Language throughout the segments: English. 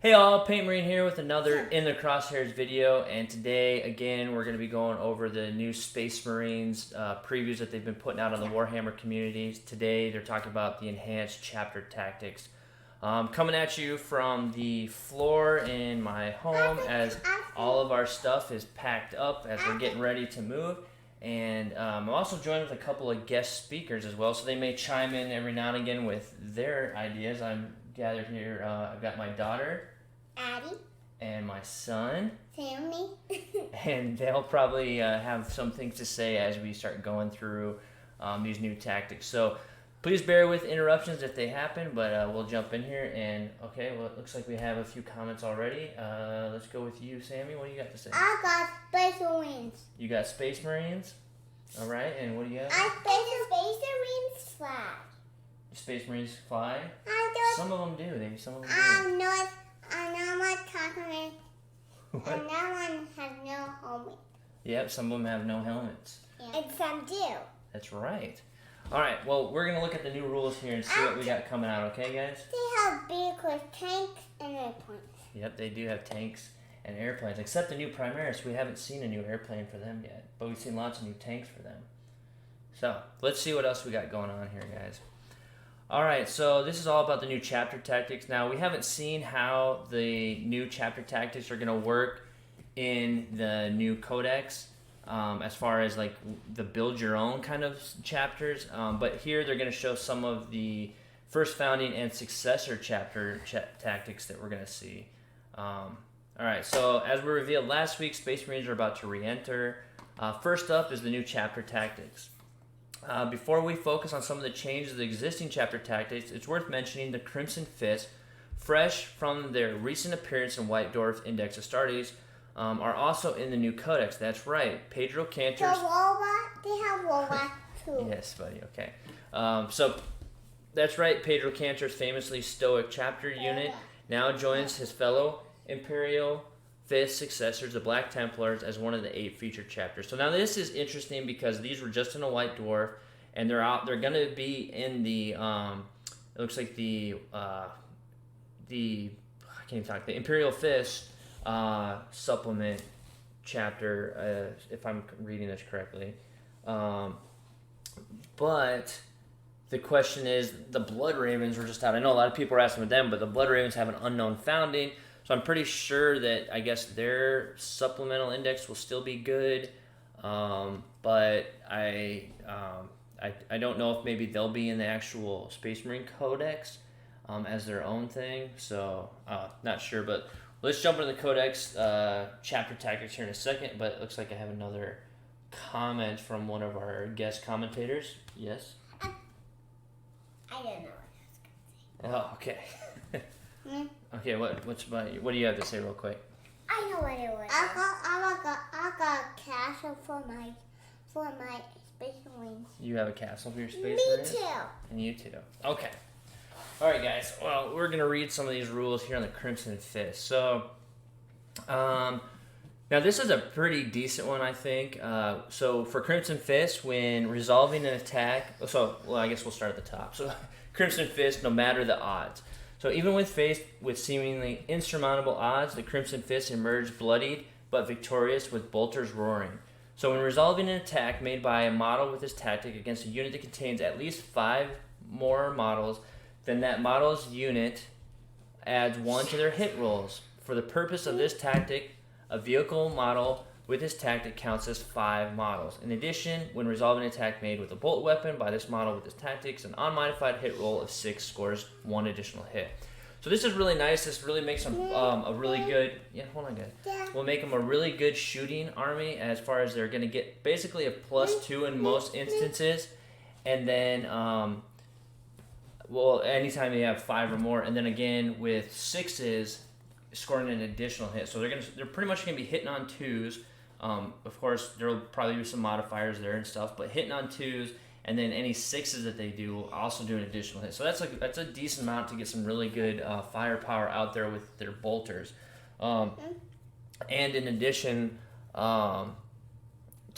Hey all, Paint Marine here with another In the Crosshairs video, and today again we're going to be going over the new Space Marines previews that they've been putting out on the Warhammer communities. Today they're talking about the enhanced chapter tactics. Coming at you from the floor in my home as all of our stuff is packed up as we're getting ready to move. And I'm also joined with a couple of guest speakers as well, so they may chime in every now and again with their ideas. I'm gathered here, I've got my daughter, Addie, and my son, Sammy, and they'll probably have some things to say as we start going through these new tactics. So please bear with interruptions if they happen, but we'll jump in here. And okay, well, it looks like we have a few comments already. Let's go with you, Sammy. What do you got to say? I got Space Marines. You got Space Marines? All right, and what do you have? I Space Marines flag. Space Marines fly? Some of them do. Some of them do. I'm not talking. What? And that one has no helmet. Yep, some of them have no helmets. Yeah. And some do. That's right. All right, well, we're going to look at the new rules here and see what we got coming out, okay, guys? They have vehicles, tanks, and airplanes. Yep, they do have tanks and airplanes, except the new Primaris. We haven't seen a new airplane for them yet, but we've seen lots of new tanks for them. So, let's see what else we got going on here, guys. All right, so this is all about the new chapter tactics. Now, we haven't seen how the new chapter tactics are going to work in the new codex as far as like the build your own kind of chapters. But here they're going to show some of the first founding and successor chapter tactics that we're going to see. All right, so as we revealed last week, Space Marines are about to re-enter. First up is the new chapter tactics. Before we focus on some of the changes of the existing chapter tactics, it's worth mentioning the Crimson Fist, fresh from their recent appearance in White Dwarf Index Astartes, are also in the new codex. That's right, Pedro Cantor's... The robot, they have robots too. Yes, buddy, okay. So, that's right, Pedro Cantor's famously stoic chapter unit now joins his fellow Imperial Fist successors, the Black Templars, as one of the 8 featured chapters. So now this is interesting because these were just in a White Dwarf, and they're going to be in the it looks like the I can't even talk, the Imperial Fist supplement chapter, if I'm reading this correctly. But the question is, the Blood Ravens were just out. I know a lot of people are asking with them, but the Blood Ravens have an unknown founding. So I'm pretty sure that I guess their supplemental index will still be good, but I don't know if maybe they'll be in the actual Space Marine Codex as their own thing. So not sure, but let's jump into the Codex chapter tactics here in a second. But it looks like I have another comment from one of our guest commentators. Yes. I don't know what I was going to say. Oh, okay. Okay, what do you have to say real quick? I know what it was. I got castle for my Space Marines. You have a castle for your Space Me Marines? too. And you too. Okay. All right, guys. Well, we're going to read some of these rules here on the Crimson Fist. So, now this is a pretty decent one, I think. So for Crimson Fist, when resolving an attack... well, I guess we'll start at the top. So, Crimson Fist, no matter the odds. So even when faced with seemingly insurmountable odds, the Crimson Fist emerged bloodied but victorious with bolters roaring. So when resolving an attack made by a model with this tactic against a unit that contains at least 5 more models, then that model's unit adds 1 to their hit rolls. For the purpose of this tactic, a vehicle model with this tactic counts as 5 models. In addition, when resolving an attack made with a bolt weapon by this model with this tactics, an unmodified hit roll of 6 scores 1 additional hit. So this is really nice. This really makes them a really good... Yeah, hold on, guys. Will make them a really good shooting army as far as they're going to get basically a +2 in most instances. And then, well, anytime they have 5 or more. And then again, with 6s, scoring an additional hit. So they're pretty much going to be hitting on 2s. Of course, there will probably be some modifiers there and stuff, but hitting on 2s, and then any 6s that they do will also do an additional hit. So that's a decent amount to get some really good firepower out there with their bolters. And in addition to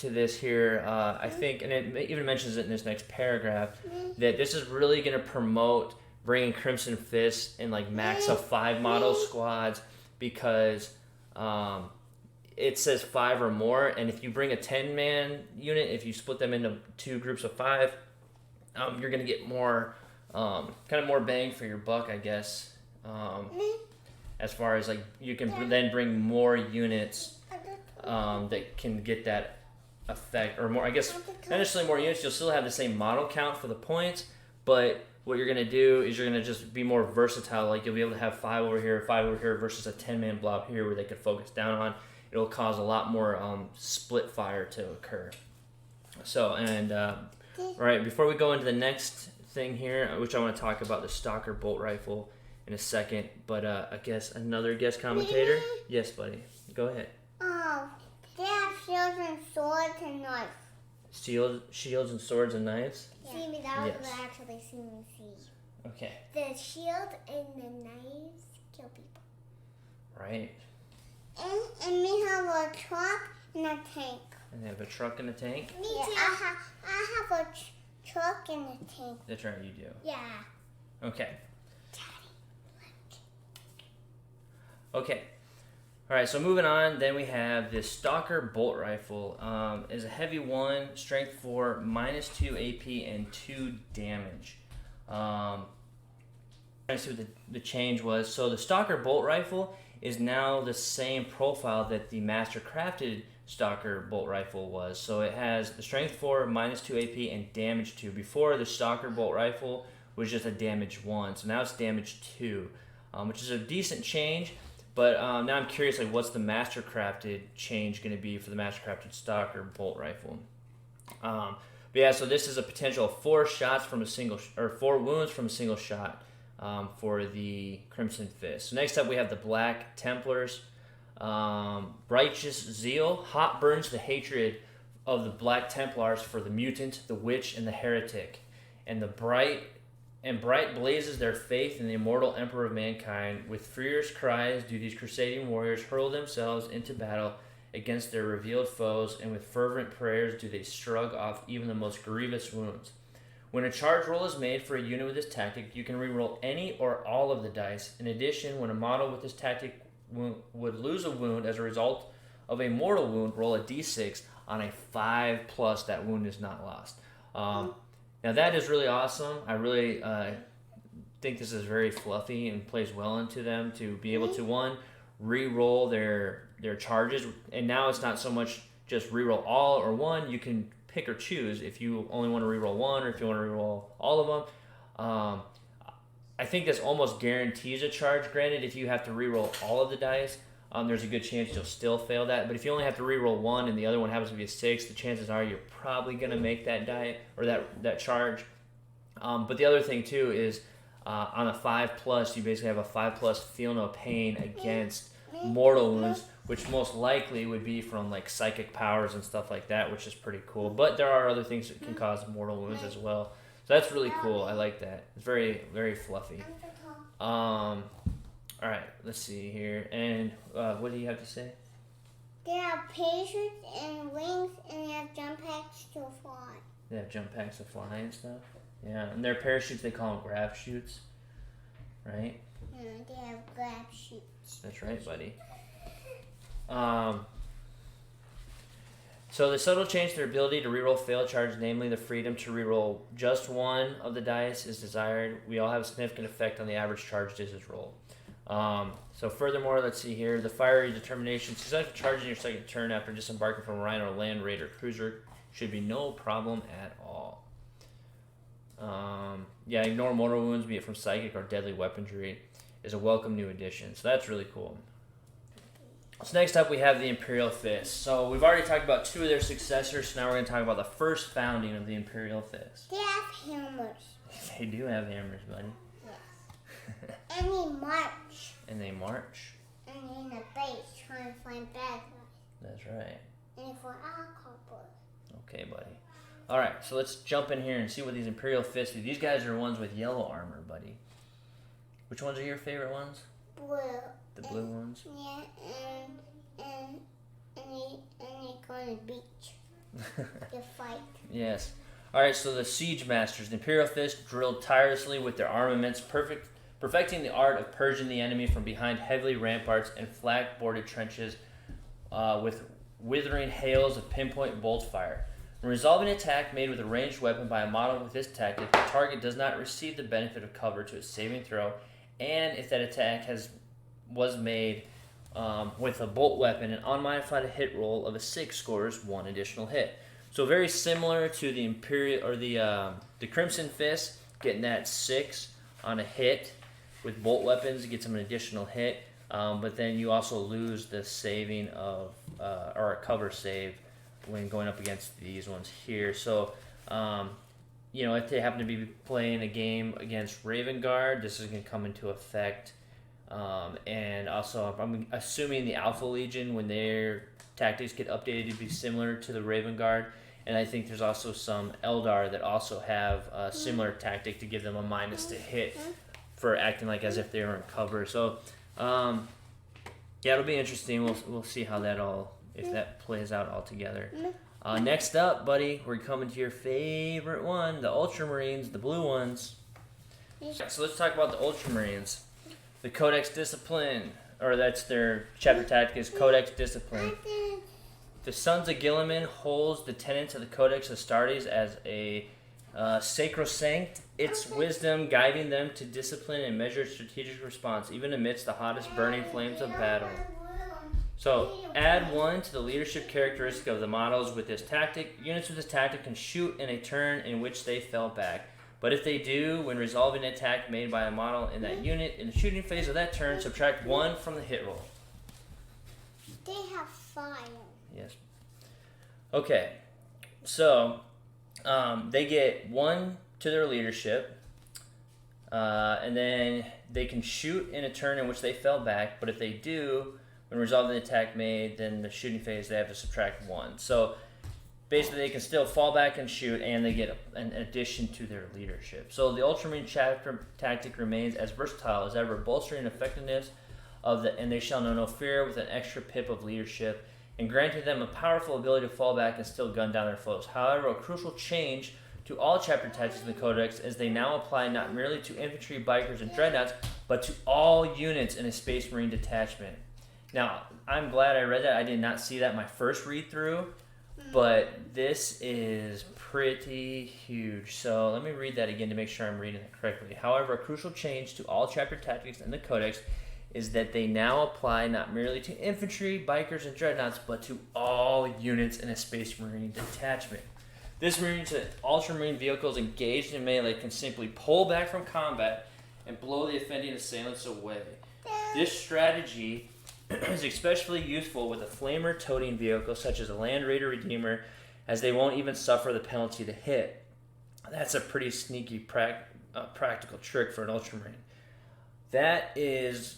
this here, I think, and it even mentions it in this next paragraph, that this is really going to promote bringing Crimson Fist in like max of 5 model squads because it says 5 or more, and if you bring a 10-man unit, if you split them into 2 groups of 5, you're gonna get more, kind of more bang for your buck, I guess. As far as like you can then bring more units that can get that effect, or more. I guess not necessarily more units. You'll still have the same model count for the points, but what you're gonna do is you're gonna just be more versatile. Like you'll be able to have 5 over here, 5 over here, versus a 10-man blob here where they could focus down on. It'll cause a lot more split fire to occur. So, and right before we go into the next thing here, which I want to talk about the Stalker bolt rifle in a second, but I guess another guest commentator. Yes, buddy. Go ahead. They have shields and swords and knives. Shields and swords and knives? Yeah. See me, that was what actually see me see. Okay. The shield and the knives kill people. Right. And we have a truck and a tank. And they have a truck and a tank? Me too. I have a truck and a tank. That's right, you do. Yeah. Okay. Okay. All right, so moving on, then we have this Stalker bolt rifle. Is a heavy 1, strength 4, -2 AP, and 2 damage. Let's see what the change was. So the Stalker bolt rifle is now the same profile that the Master Crafted Stalker bolt rifle was. So it has the strength 4, -2 AP, and damage 2. Before, the Stalker bolt rifle was just a damage 1. So now it's damage 2, which is a decent change. But now I'm curious, like, what's the Master Crafted change going to be for the Master Crafted Stalker bolt rifle? But yeah, so this is a potential of 4 shots from a single, or 4 wounds from a single shot for the Crimson Fist. So next up, we have the Black Templars. Righteous Zeal hot burns the hatred of the Black Templars for the mutant, the witch, and the heretic, and bright blazes their faith in the immortal Emperor of mankind. With fierce cries do these crusading warriors hurl themselves into battle against their revealed foes, and with fervent prayers do they shrug off even the most grievous wounds. When a charge roll is made for a unit with this tactic, you can reroll any or all of the dice. In addition, when a model with this tactic would lose a wound as a result of a mortal wound, roll a d6. On a 5+, that wound is not lost. Now that is really awesome. I really think this is very fluffy and plays well into them to be able to, one, re-roll their charges. And now it's not so much just re-roll all or one. You can pick or choose if you only want to re-roll one or if you want to re-roll all of them. I think this almost guarantees a charge. Granted, if you have to re-roll all of the dice, there's a good chance you'll still fail that. But if you only have to re-roll one and the other one happens to be a 6, the chances are you're probably going to make that die or that charge. But the other thing too is on a 5+, you basically have a 5+ feel no pain against mortal wounds, which most likely would be from like psychic powers and stuff like that, which is pretty cool. But there are other things that can cause mortal wounds as well. So that's really cool. I like that. It's very, very fluffy. All right, let's see here. And what do you have to say? They have parachutes and wings, and they have jump packs to fly. They have jump packs to fly and stuff? Yeah, and their parachutes, they call them grab chutes, right? Yeah, they have grab chutes. That's right, buddy. So the subtle change to their ability to reroll failed charges, namely the freedom to reroll just one of the dice is desired. We all have a significant effect on the average charge dice roll. So furthermore, let's see here. The fiery determination. Successful charging your second turn after disembarking from a Rhino, land, raider, cruiser should be no problem at all. Yeah, ignore mortal wounds, be it from psychic or deadly weaponry, is a welcome new addition. So that's really cool. So next up we have the Imperial Fist. So we've already talked about 2 of their successors, so now we're going to talk about the first founding of the Imperial Fist. They have hammers. They do have hammers, buddy. Yes. And they march. And they march. And they're in a base trying to find bad guys. That's right. And for alcohol. Okay, buddy. All right, so let's jump in here and see what these Imperial Fists do. These guys are ones with yellow armor, buddy. Which ones are your favorite ones? Blue. The blue ones? Yeah, and they go on the beach. They fight. Yes. Alright, so the Siege Masters. The Imperial Fist drilled tirelessly with their armaments, perfecting the art of purging the enemy from behind heavily ramparts and flak-boarded trenches with withering hails of pinpoint bolt fire. When resolving an attack made with a ranged weapon by a model with this tactic, the target does not receive the benefit of cover to its saving throw, and if that attack was made with a bolt weapon, an unmodified hit roll of a 6 scores 1 additional hit. So very similar to the Imperial or the Crimson Fist, getting that 6 on a hit with bolt weapons, it gets them an additional hit. But then you also lose the saving of or a cover save when going up against these ones here. So if they happen to be playing a game against Raven Guard, this is going to come into effect. And also, I'm assuming the Alpha Legion, when their tactics get updated, to be similar to the Raven Guard. And I think there's also some Eldar that also have a similar tactic to give them a minus to hit for acting like as if they were in cover. So, it'll be interesting. We'll see how if that plays out all together. Next up, buddy, we're coming to your favorite one, the Ultramarines, the blue ones. So let's talk about the Ultramarines. The Codex Discipline, or that's their chapter tactic, is Codex Discipline. The Sons of Gilliman holds the tenets of the Codex Astartes as a sacrosanct, its wisdom guiding them to discipline and measured strategic response, even amidst the hottest burning flames of battle. So, add 1 to the leadership characteristic of the models with this tactic. Units with this tactic can shoot in a turn in which they fell back. But if they do, when resolving an attack made by a model in that unit in the shooting phase of that turn, subtract 1 from the hit roll. They have fire. Yes. Okay. So, they get 1 to their leadership, and then they can shoot in a turn in which they fell back. But if they do, when resolving an attack made, then the shooting phase, they have to subtract 1. So, basically, they can still fall back and shoot, and they get an addition to their leadership. So the Ultramarine chapter tactic remains as versatile as ever, bolstering effectiveness of the "and they shall know no fear" with an extra pip of leadership, and granting them a powerful ability to fall back and still gun down their foes. However, a crucial change to all chapter tactics in the Codex is they now apply not merely to infantry, bikers, and dreadnoughts, but to all units in a Space Marine detachment. Now, I'm glad I read that. I did not see that my first read-through. But this is pretty huge. So let me read that again to make sure I'm reading it correctly. However, a crucial change to all chapter tactics in the Codex is that they now apply not merely to infantry, bikers, and dreadnoughts, but to all units in a Space Marine detachment. This means that Ultramarine vehicles engaged in melee can simply pull back from combat and blow the offending assailants away. This strategy is especially useful with a flamer-toting vehicle such as a Land Raider Redeemer, as they won't even suffer the penalty to hit. That's a pretty sneaky practical trick for an Ultramarine. That is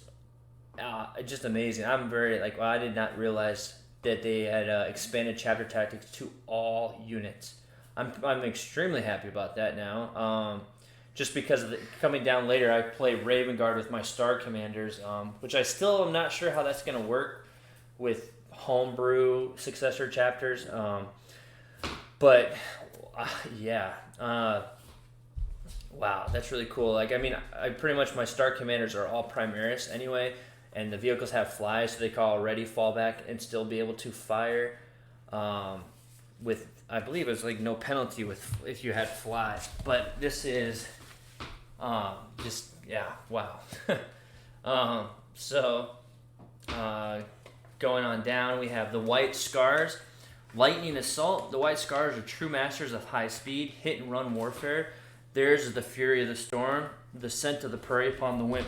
just amazing. I'm very I did not realize that they had expanded chapter tactics to all units. I'm extremely happy about that now. Just because of coming down later, I play Raven Guard with my Star Commanders, which I still am not sure how that's going to work with homebrew successor chapters. But wow, that's really cool. I pretty much my Star Commanders are all Primaris anyway, and the vehicles have flies, so they can already fall back and still be able to fire. With I believe it's no penalty if you had flies, but this is. Wow. Going on down, we have the White Scars. Lightning Assault. The White Scars are true masters of high speed, hit and run warfare. Theirs is the fury of the storm, the scent of the prey upon the wind.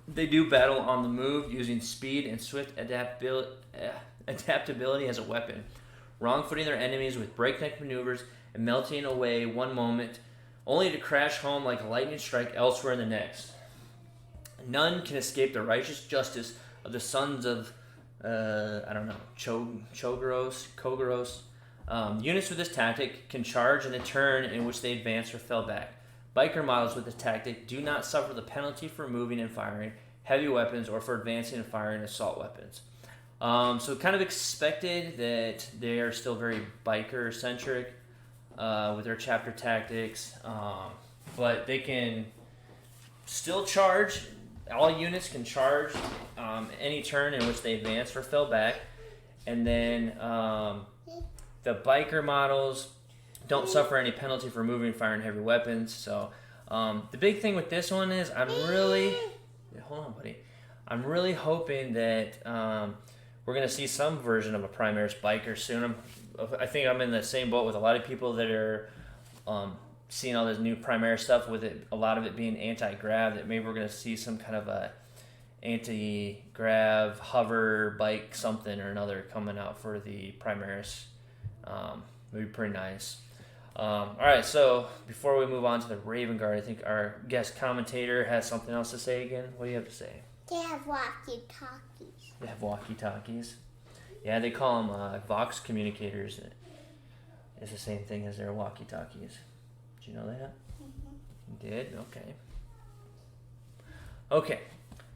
They do battle on the move using speed and swift adaptability as a weapon, wrong-footing their enemies with breakneck maneuvers and melting away one moment, only to crash home like a lightning strike elsewhere in the next. None can escape the righteous justice of the sons of, Kogoros. Units with this tactic can charge in the turn in which they advance or fell back. Biker models with this tactic do not suffer the penalty for moving and firing heavy weapons or for advancing and firing assault weapons. So kind of expected that they are still very biker-centric. with their chapter tactics, but they can still charge. All units can charge any turn in which they advance or fell back. And then the biker models don't suffer any penalty for moving, firing heavy weapons. So the big thing with this one is I'm really hoping that we're going to see some version of a Primaris biker soon. I think I'm in the same boat with a lot of people that are seeing all this new Primaris stuff, with it, a lot of it being anti-grav, that maybe we're going to see some kind of a anti-grav hover bike something or another coming out for the Primaris. Would be pretty nice. All right, so before we move on to the Raven Guard, I think our guest commentator has something else to say again. What do you have to say? They have walkie-talkies. They have walkie-talkies. Yeah, they call them Vox communicators. It's the same thing as their walkie-talkies. Did you know that? Mm-hmm. You did? Okay. Okay,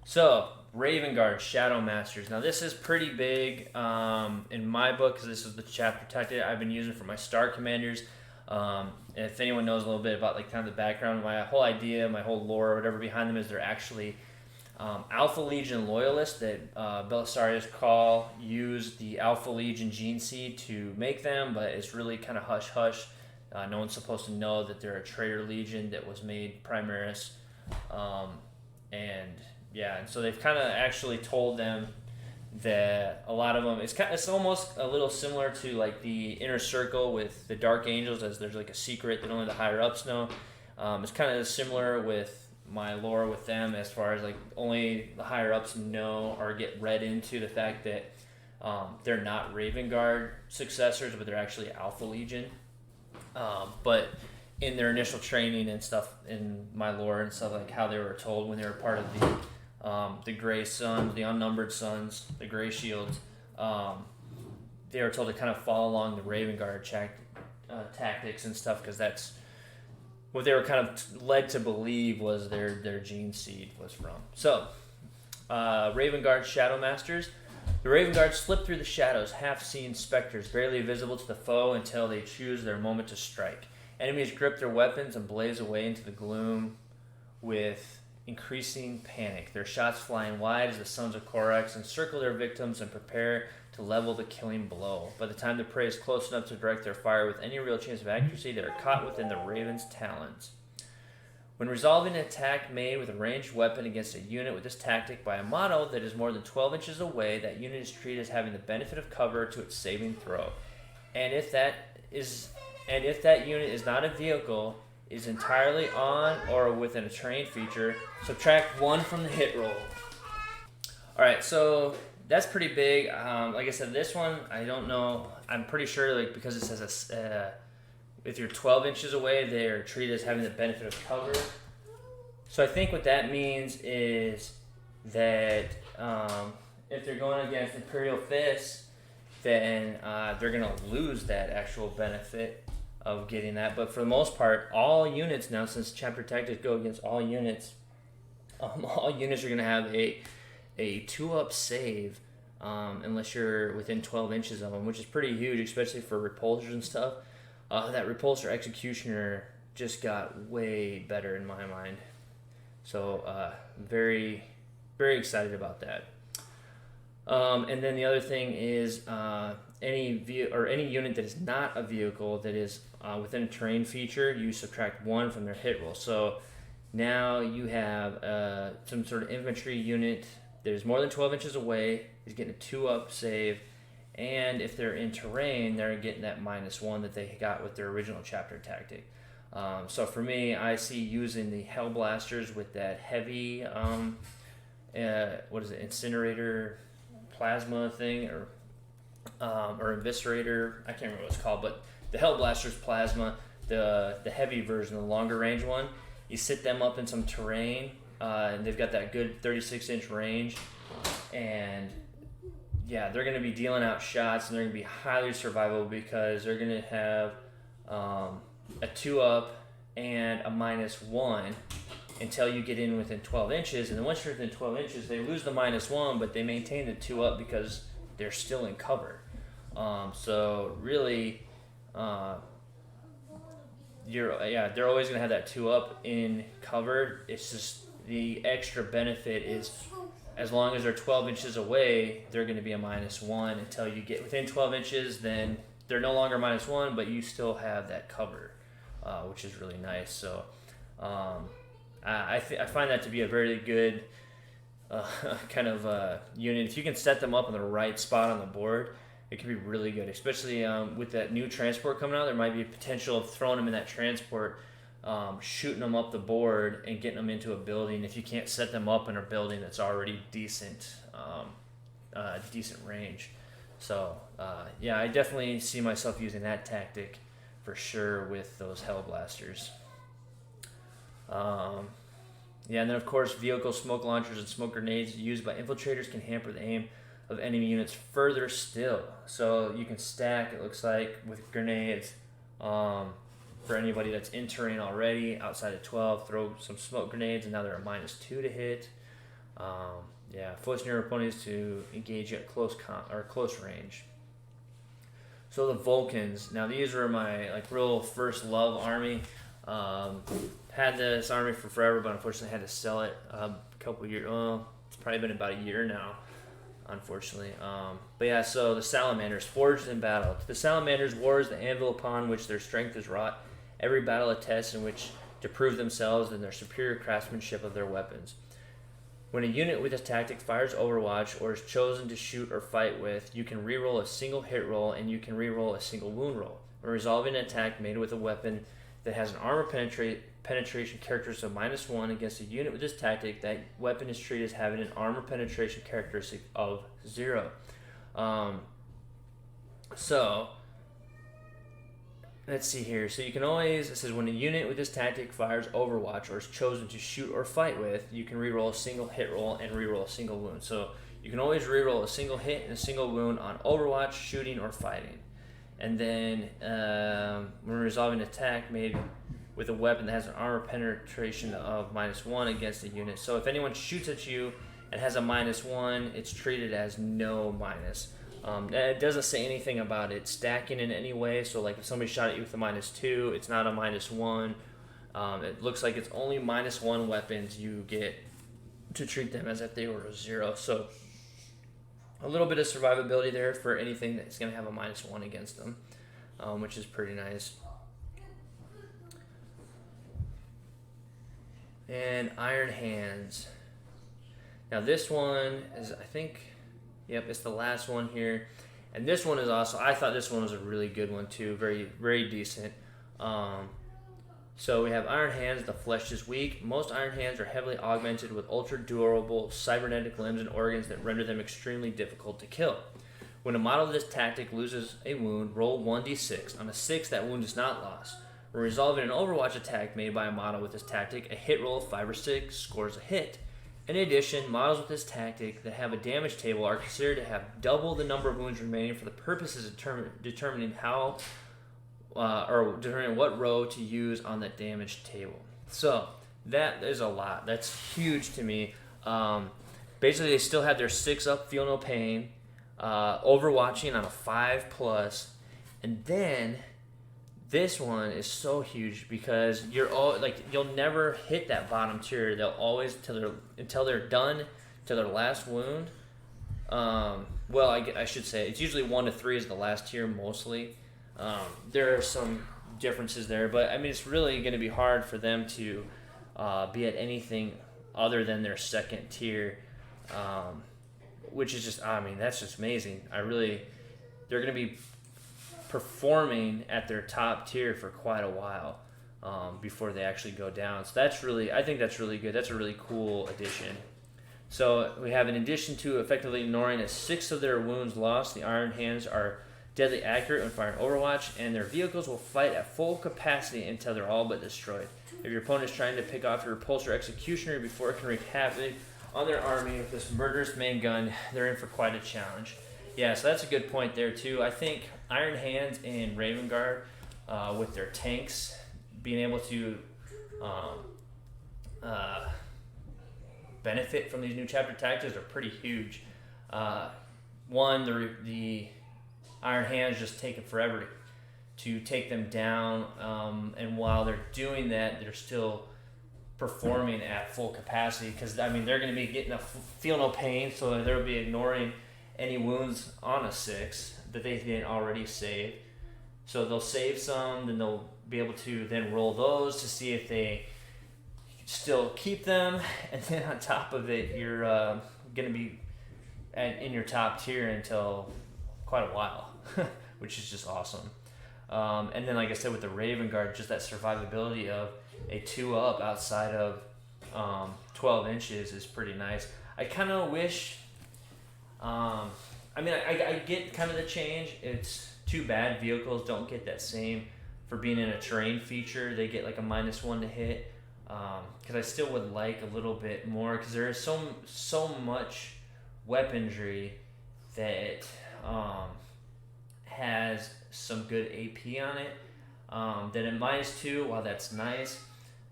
so Raven Guard, Shadow Masters. Now this is pretty big in my book, because this is the chapter tactic I've been using for my Star Commanders. If anyone knows a little bit about like kind of the background, my whole idea, my whole lore, or whatever behind them is, they're actually Alpha Legion loyalists that Belisarius use the Alpha Legion gene seed to make them, but it's really kind of hush-hush. No one's supposed to know that they're a traitor legion that was made Primaris. And so they've kind of actually told them that a lot of them, it's almost a little similar to like the Inner Circle with the Dark Angels, as there's like a secret that only the higher ups know. It's kind of similar with my lore with them, as far as like only the higher ups know or get read into the fact that they're not Raven Guard successors, but they're actually Alpha Legion. But in their initial training and stuff, in my lore and stuff, like how they were told when they were part of the Gray Sons, the Unnumbered Sons, the Gray Shields, they were told to kind of follow along the Raven Guard tactics and stuff, because that's what they were kind of led to believe was their gene seed was from. So, Raven Guard Shadow Masters. The Raven Guard slip through the shadows, half-seen specters, barely visible to the foe until they choose their moment to strike. Enemies grip their weapons and blaze away into the gloom with increasing panic. Their shots flying wide as the Sons of Codex encircle their victims and prepare to level the killing blow. By the time the prey is close enough to direct their fire with any real chance of accuracy, they are caught within the Raven's talons. When resolving an attack made with a ranged weapon against a unit with this tactic by a model that is more than 12 inches away, that unit is treated as having the benefit of cover to its saving throw. And if that unit is not a vehicle, is entirely on or within a terrain feature, subtract 1 from the hit roll. Alright, so that's pretty big. Like I said, this one, I don't know. I'm pretty sure, like, because it says if you're 12 inches away, they are treated as having the benefit of cover. So I think what that means is that if they're going against Imperial Fist, then they're going to lose that actual benefit of getting that. But for the most part, all units now, since chapter tactics go against all units are going to have a 2-up save unless you're within 12 inches of them, which is pretty huge, especially for repulsors and stuff. That repulsor executioner just got way better in my mind. So very, very excited about that. And then the other thing is any unit that is not a vehicle that is within a terrain feature, you subtract 1 from their hit roll. So now you have some sort of infantry unit that is more than 12 inches away, is getting a 2-up save, and if they're in terrain, they're getting that -1 that they got with their original chapter tactic. So for me, I see using the Hellblasters with that heavy, incinerator plasma thing, or eviscerator, I can't remember what it's called, but the Hellblasters plasma, the heavy version, the longer range one, you sit them up in some terrain, and they've got that good 36-inch range, and yeah, they're going to be dealing out shots, and they're going to be highly survivable because they're going to have a 2-up and a -1 until you get in within 12 inches. And then once you're within 12 inches, they lose the -1, but they maintain the 2-up because they're still in cover. So really, they're always gonna have that 2-up in cover. It's just the extra benefit is as long as they're 12 inches away, they're gonna be a -1 until you get within 12 inches. Then they're no longer -1, but you still have that cover, which is really nice. So I find that to be a very good kind of unit. If you can set them up in the right spot on the board, it can be really good, especially with that new transport coming out. There might be a potential of throwing them in that transport, shooting them up the board and getting them into a building if you can't set them up in a building that's already decent range. So yeah, I definitely see myself using that tactic for sure with those Hellblasters. Yeah, and then of course vehicle smoke launchers and smoke grenades used by infiltrators can hamper the aim of enemy units further still. So you can stack, it looks like, with grenades. For anybody that's in terrain already, outside of 12, throw some smoke grenades, and now they're a -2 to hit. Yeah, forcing your opponents to engage at close range. So the Vulcans. Now these were my real first love army. Had this army for forever, but unfortunately had to sell it a couple years. Well, it's probably been about a year now, unfortunately. But yeah, so the Salamanders, forged in battle. The Salamanders' war is the anvil upon which their strength is wrought. Every battle a test in which to prove themselves and their superior craftsmanship of their weapons. When a unit with this tactic fires Overwatch or is chosen to shoot or fight with, you can reroll a single hit roll and you can reroll a single wound roll. When resolving an attack made with a weapon that has an armor penetration characteristic of -1 against a unit with this tactic, that weapon is treated as having an armor penetration characteristic of 0. So let's see here. So you can always, it says when a unit with this tactic fires Overwatch or is chosen to shoot or fight with, you can reroll a single hit roll and reroll a single wound. So you can always reroll a single hit and a single wound on Overwatch, shooting, or fighting. And then when resolving an attack made with a weapon that has an armor penetration of -1 against a unit. So if anyone shoots at you and has a -1, it's treated as no minus. It doesn't say anything about it stacking in any way. So like if somebody shot at you with a -2, it's not a -1. It looks like it's only -1 weapons. You get to treat them as if they were a 0. So a little bit of survivability there for anything that's going to have a -1 against them, which is pretty nice. And Iron Hands. Now this one is, I think, yep, it's the last one here. And this one is also, I thought this one was a really good one too. Very, very decent. So we have Iron Hands, the flesh is weak. Most Iron Hands are heavily augmented with ultra durable cybernetic limbs and organs that render them extremely difficult to kill. When a model of this tactic loses a wound, roll 1d6. On a 6, that wound is not lost. When resolving an Overwatch attack made by a model with this tactic, a hit roll of 5 or 6 scores a hit. In addition, models with this tactic that have a damage table are considered to have double the number of wounds remaining for the purposes of determining how or determining what row to use on that damage table. So that is a lot. That's huge to me. Basically, they still have their 6-up, feel no pain, overwatching on a 5+, and then this one is so huge because you'll never hit that bottom tier. They'll always until they're done to their last wound. Well, I should say it's usually 1 to 3 is the last tier mostly. There are some differences there, but I mean it's really going to be hard for them to be at anything other than their second tier, which is just, I mean, that's just amazing. They're going to be performing at their top tier for quite a while before they actually go down. So I think that's really good. That's a really cool addition. So we have, in addition to effectively ignoring a 6 of their wounds lost, the Iron Hands are deadly accurate when firing Overwatch, and their vehicles will fight at full capacity until they're all but destroyed. If your opponent is trying to pick off your Repulsor Executioner before it can wreak havoc on their army with this murderous main gun, they're in for quite a challenge. Yeah, so that's a good point there too. I think Iron Hands and Raven Guard, with their tanks, being able to benefit from these new chapter tactics are pretty huge. One, the Iron Hands just taking forever to take them down, and while they're doing that, they're still performing at full capacity, because I mean they're going to be getting feel no pain, so they'll be ignoring any wounds on a 6 that they didn't already save. So they'll save some, then they'll be able to then roll those to see if they still keep them, and then on top of it, you're going to be in your top tier until quite a while, which is just awesome. And then, like I said, with the Raven Guard, just that survivability of a 2-up outside of 12 inches is pretty nice. I kind of wish, I mean, I get kind of the change. It's too bad vehicles don't get that same for being in a terrain feature. They get like a -1 to hit, because I still would like a little bit more, because there is so much weaponry that has some good AP on it, that at -2, while that's nice,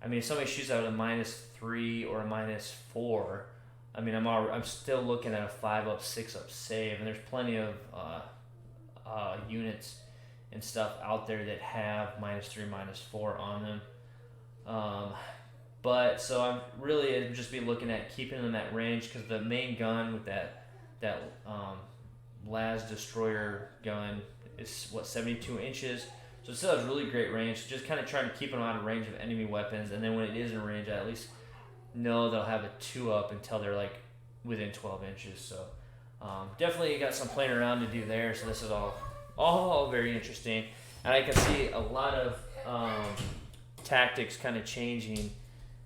I mean, if somebody shoots out a -3 or a -4, I mean, I'm still looking at a 5-up, 6-up save, and there's plenty of units and stuff out there that have -3, -4 on them. But so I'm really just be looking at keeping them at range, because the main gun with that Las Destroyer gun is 72 inches, so it still has really great range. Just kind of trying to keep them out of range of enemy weapons, and then when it is in range, I at least know they'll have a 2-up until they're like within 12 inches. So definitely got some playing around to do there. So this is all very interesting, and I can see a lot of tactics kind of changing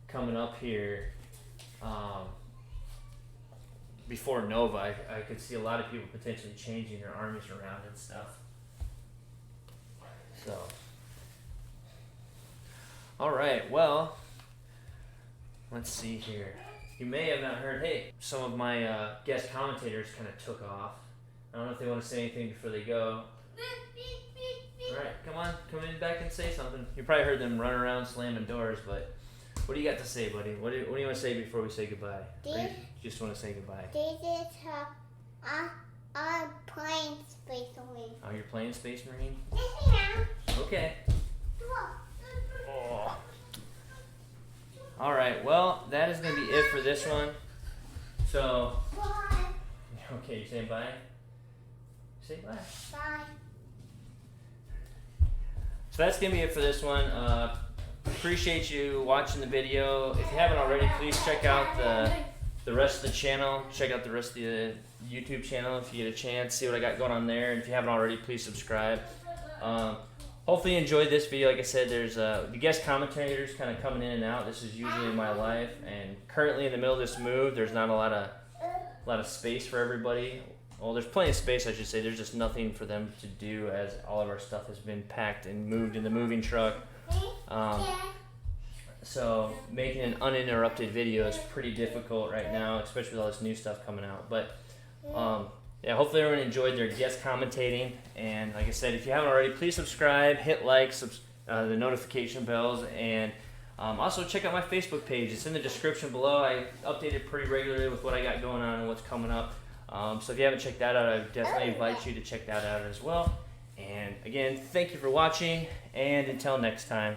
coming up here. Before Nova, I could see a lot of people potentially changing their armies around and stuff. So, all right, well, let's see here. You may have not heard, hey, some of my guest commentators kind of took off. I don't know if they want to say anything before they go. All right, come in back and say something. You probably heard them run around slamming doors, but what do you got to say, buddy? What do you want to say before we say goodbye? Or you just want to say goodbye? This is I'm playing Space Marine. Oh, you're playing Space Marine? Yes, Okay. Oh. All right, well, that is going to be it for this one. So, okay, you saying bye? Say bye. Bye. So that's going to be it for this one. Appreciate you watching the video. If you haven't already, please check out the rest of the channel. Check out the rest of the YouTube channel if you get a chance. See what I got going on there. And if you haven't already, please subscribe. Hopefully you enjoyed this video. Like I said, there's the guest commentators kind of coming in and out. This is usually my life, and currently in the middle of this move, there's not a lot of space for everybody. Well, there's plenty of space, I should say. There's just nothing for them to do, as all of our stuff has been packed and moved in the moving truck. So making an uninterrupted video is pretty difficult right now, especially with all this new stuff coming out. But yeah, hopefully everyone enjoyed their guest commentating. And like I said, if you haven't already, please subscribe, hit like, the notification bells, and also check out my Facebook page. It's in the description below. I update it pretty regularly with what I got going on and what's coming up. So if you haven't checked that out, I definitely invite you to check that out as well. And again, thank you for watching, and until next time.